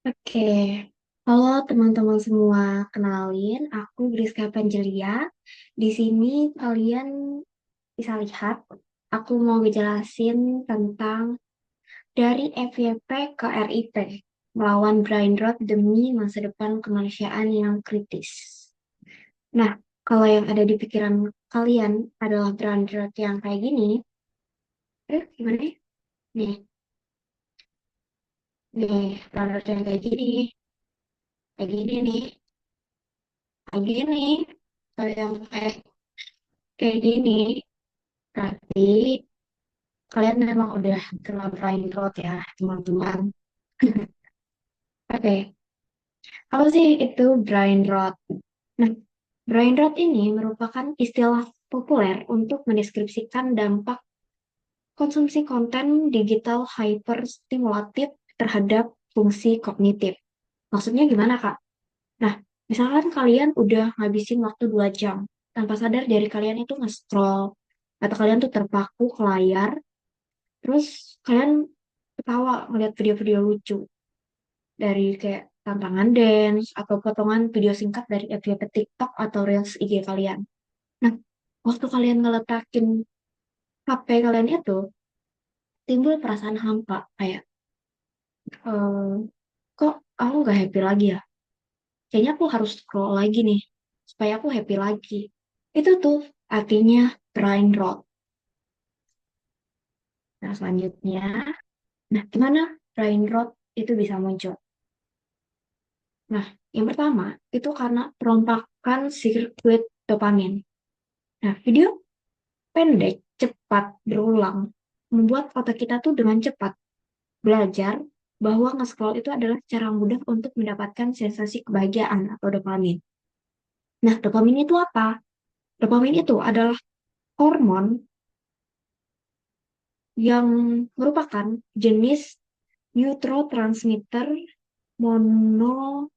Oke, halo teman-teman semua. Kenalin, aku Griska Pangelia. Di sini kalian bisa lihat, aku mau ngejelasin tentang dari FYP ke RIP, melawan brain rot demi masa depan kemanusiaan yang kritis. Nah, kalau yang ada di pikiran kalian adalah brain rot yang kayak gini, gimana nih? Nih, nih, brain rot yang kayak gini nih, kayak gini, kayak yang kayak gini. Berarti kalian memang udah kena brain rot ya, teman-teman. Oke, apa sih itu brain rot? Nah, brain rot ini merupakan istilah populer untuk mendeskripsikan dampak konsumsi konten digital hyperstimulatif terhadap fungsi kognitif. Maksudnya gimana, Kak? Nah, misalkan kalian udah ngabisin waktu 2 jam, tanpa sadar dari kalian itu nge-scroll, atau kalian tuh terpaku ke layar, terus kalian ketawa ngeliat video-video lucu dari kayak tantangan dance atau potongan video singkat dari FYP TikTok atau Reels IG kalian. Nah, waktu kalian ngeletakin HP kalian itu, timbul perasaan hampa kayak, "Eh, kok aku nggak happy lagi ya? Kayaknya aku harus scroll lagi nih, supaya aku happy lagi." Itu tuh artinya brain rot. Nah, selanjutnya, nah gimana brain rot itu bisa muncul? Nah, yang pertama, itu karena perompakan sirkuit dopamin. Nah, video pendek, cepat, berulang, membuat otak kita tuh dengan cepat belajar bahwa nge-scroll itu adalah cara mudah untuk mendapatkan sensasi kebahagiaan atau dopamin. Nah, dopamin itu apa? Dopamin itu adalah hormon yang merupakan jenis neurotransmitter monoamina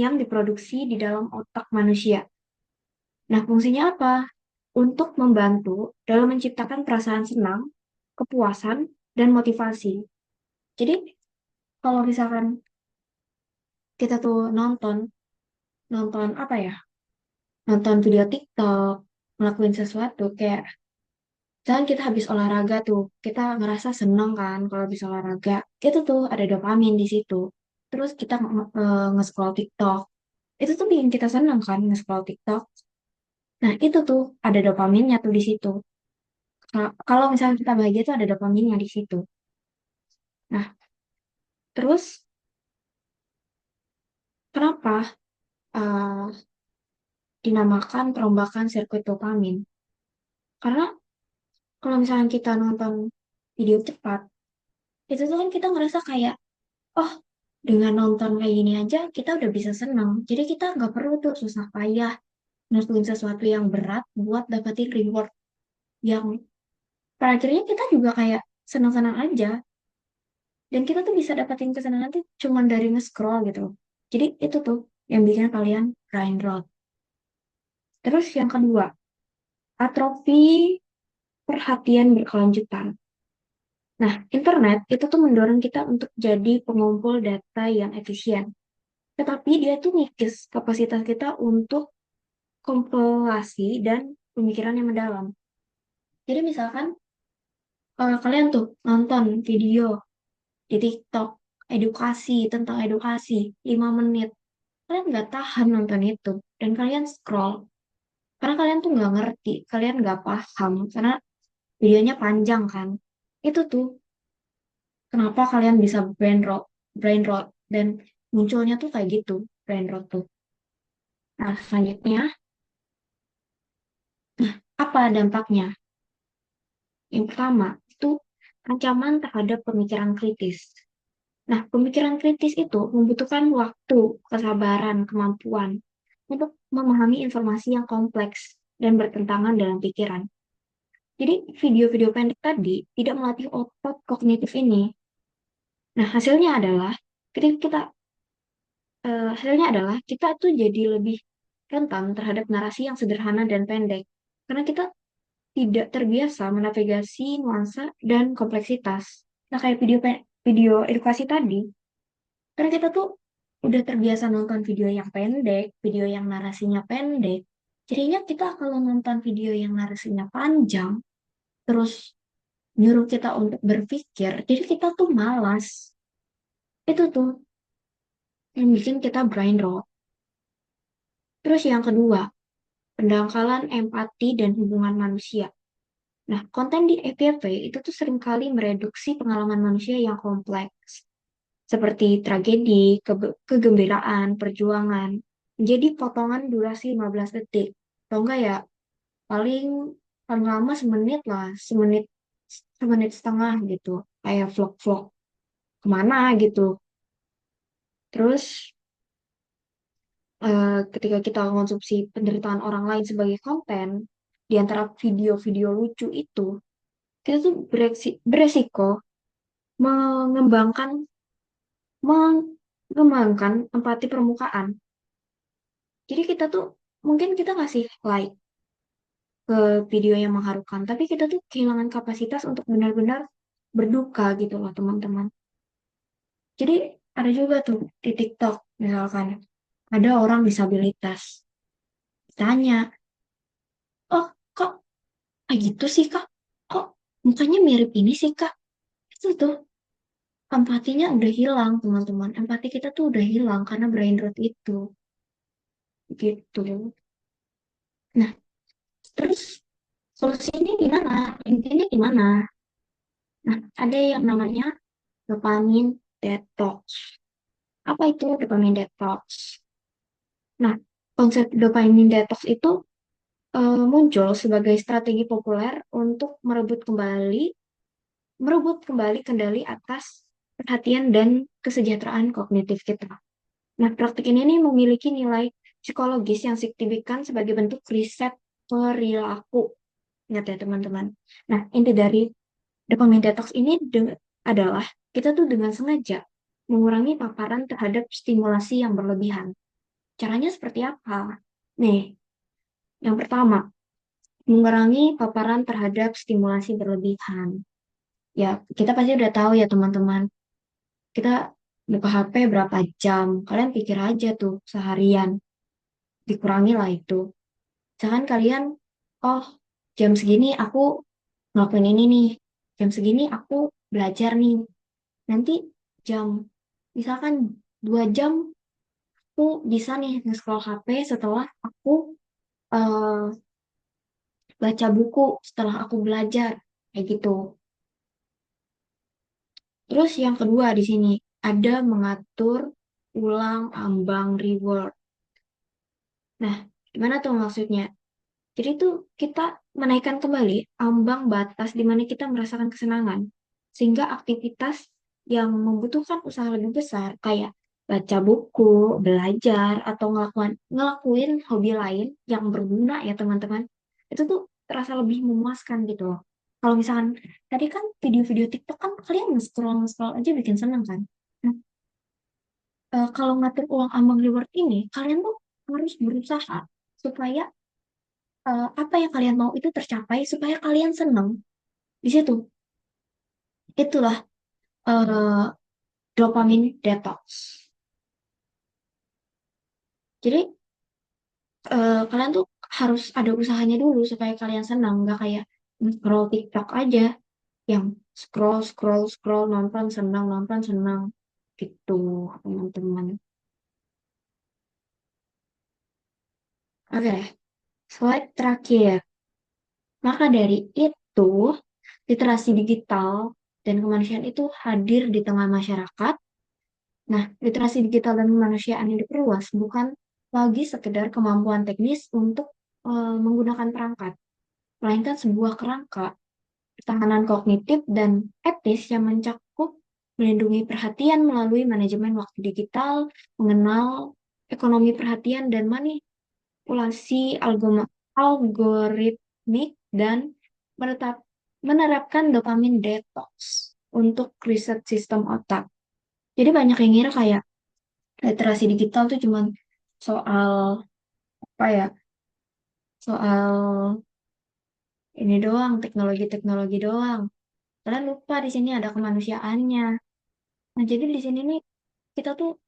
yang diproduksi di dalam otak manusia. Nah, fungsinya apa? Untuk membantu dalam menciptakan perasaan senang, kepuasan, dan motivasi. Jadi, kalau misalkan kita tuh nonton, nonton apa ya? Nonton video TikTok, ngelakuin sesuatu, kayak misalkan kita habis olahraga tuh, kita ngerasa seneng kan kalau habis olahraga. Itu tuh ada dopamin di situ. Terus kita nge-scroll TikTok. Itu tuh bikin kita seneng kan nge-scroll TikTok. Nah, itu tuh ada dopaminnya tuh di situ. Kalau misalnya kita bahagia tuh ada dopaminnya di situ. Nah, terus kenapa eh, dinamakan perombakan sirkuit dopamin? Karena kalau misalnya kita nonton video cepat, itu tuh kan kita ngerasa kayak, oh, dengan nonton kayak gini aja kita udah bisa senang. Jadi kita nggak perlu tuh susah payah ngelakuin sesuatu yang berat buat dapetin reward yang pada akhirnya kita juga kayak senang-senang aja. Dan kita tuh bisa dapetin kesenangan tuh cuma dari nge-scroll gitu. Jadi itu tuh yang bikin kalian brain rot. Terus yang kedua, atrofi perhatian berkelanjutan. Nah, internet itu tuh mendorong kita untuk jadi pengumpul data yang efisien. Tetapi dia tuh ngikis kapasitas kita untuk kompilasi dan pemikiran yang mendalam. Jadi misalkan kalian tuh nonton video di TikTok tentang edukasi 5 menit. Kalian nggak tahan nonton itu. Dan kalian scroll. Karena kalian tuh nggak ngerti. Kalian nggak paham. Karena videonya panjang kan. Itu tuh kenapa kalian bisa brain rot dan munculnya tuh kayak gitu, brain rot tuh. Nah, selanjutnya, apa dampaknya? Yang pertama, itu ancaman terhadap pemikiran kritis. Nah, pemikiran kritis itu membutuhkan waktu, kesabaran, kemampuan untuk memahami informasi yang kompleks dan bertentangan dalam pikiran. Jadi, video-video pendek tadi tidak melatih otot kognitif ini. Nah, hasilnya adalah kita tuh jadi lebih rentan terhadap narasi yang sederhana dan pendek. Karena kita tidak terbiasa menavigasi nuansa dan kompleksitas. Nah, kayak video edukasi tadi, karena kita tuh udah terbiasa nonton video yang pendek, video yang narasinya pendek. Jadinya kita kalau nonton video yang narasinya panjang, terus nyuruh kita untuk berpikir, jadi kita tuh malas. Itu tuh yang bikin kita brain rot. Terus yang kedua, pendangkalan empati dan hubungan manusia. Nah, konten di FYP itu tuh seringkali mereduksi pengalaman manusia yang kompleks, seperti tragedi, kegembiraan, perjuangan, menjadi potongan durasi 15 detik. Atau enggak ya, paling paling lama semenit lah, semenit setengah gitu, kayak vlog-vlog kemana gitu. Terus ketika kita mengonsumsi penderitaan orang lain sebagai konten, di antara video-video lucu itu, kita tuh beresiko mengembangkan mengembangkan empati permukaan. Jadi kita tuh mungkin kita ngasih like ke video yang mengharukan, tapi kita tuh kehilangan kapasitas untuk benar-benar berduka gitu loh teman-teman. Jadi ada juga tuh di TikTok misalkan ada orang disabilitas tanya, oh kok kayak gitu sih kak? Kok mukanya mirip ini sih kak? Itu tuh empatinya udah hilang teman-teman. Empati kita tuh udah hilang karena brain rot itu gitu. Nah, terus solusinya gimana? Intinya gimana? Nah, ada yang namanya dopamine detox. Apa itu dopamine detox? Nah, konsep dopamine detox itu muncul sebagai strategi populer untuk merebut kembali kendali atas perhatian dan kesejahteraan kognitif kita. Nah, praktik ini nih memiliki nilai psikologis yang signifikan sebagai bentuk riset perilaku. Ingat ya teman-teman. Nah, inti dari dopamine detox ini adalah kita tuh dengan sengaja mengurangi paparan terhadap stimulasi yang berlebihan. Caranya seperti apa? Nih, yang pertama, mengurangi paparan terhadap stimulasi berlebihan. Ya, kita pasti udah tahu ya teman-teman. Kita buka HP berapa jam? Kalian pikir aja tuh seharian. Dikurangi lah itu. Misalkan kalian, oh jam segini aku ngelakuin ini nih. Jam segini aku belajar nih. Nanti jam, misalkan 2 jam aku bisa nih nge-scroll HP setelah aku eh, baca buku, setelah aku belajar. Kayak gitu. Terus yang kedua di sini ada mengatur ulang ambang reward. Nah, gimana tuh maksudnya? Jadi tuh kita menaikkan kembali ambang batas di mana kita merasakan kesenangan. Sehingga aktivitas yang membutuhkan usaha lebih besar kayak baca buku, belajar, atau ngelakuin hobi lain yang berguna ya teman-teman. Itu tuh terasa lebih memuaskan gitu loh. Kalau misalkan tadi kan video-video TikTok kan kalian nge-scroll aja bikin seneng kan. Nah, kalau ngatur uang ambang reward ini, kalian tuh harus berusaha supaya apa yang kalian mau itu tercapai supaya kalian seneng di situ. Itulah eh, dopamine detox. Jadi kalian tuh harus ada usahanya dulu supaya kalian senang, nggak kayak scroll TikTok aja yang scroll scroll scroll nonton senang gitu teman-teman. Oke, slide terakhir. Maka dari itu, literasi digital dan kemanusiaan itu hadir di tengah masyarakat. Nah, literasi digital dan kemanusiaan yang diperluas bukan lagi sekedar kemampuan teknis untuk menggunakan perangkat, melainkan sebuah kerangka pertahanan kognitif dan etis yang mencakup melindungi perhatian melalui manajemen waktu digital, mengenal ekonomi perhatian dan manipulasi algoritmik dan menerapkan dopamine detox untuk riset sistem otak. Jadi banyak yang ngira kayak literasi digital tuh cuman soal apa ya? Soal ini doang, teknologi-teknologi doang. Kalian lupa di sini ada kemanusiaannya. Nah, jadi di sini nih kita tuh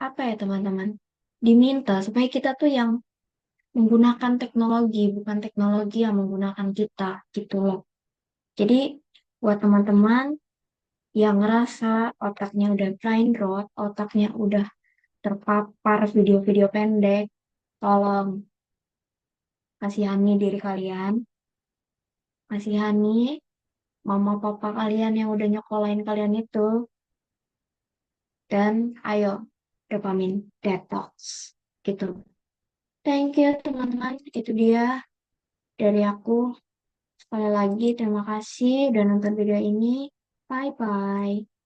apa ya teman-teman? Diminta supaya kita tuh yang menggunakan teknologi, bukan teknologi yang menggunakan kita gitu loh. Jadi buat teman-teman yang ngerasa otaknya udah brain rot, otaknya udah terpapar video-video pendek, tolong kasihani diri kalian, kasihani mama papa kalian yang udah nyokolain kalian itu, dan ayo dopamin detox gitu. Thank you teman-teman, itu dia dari aku. Sekali lagi terima kasih udah nonton video ini. Bye bye.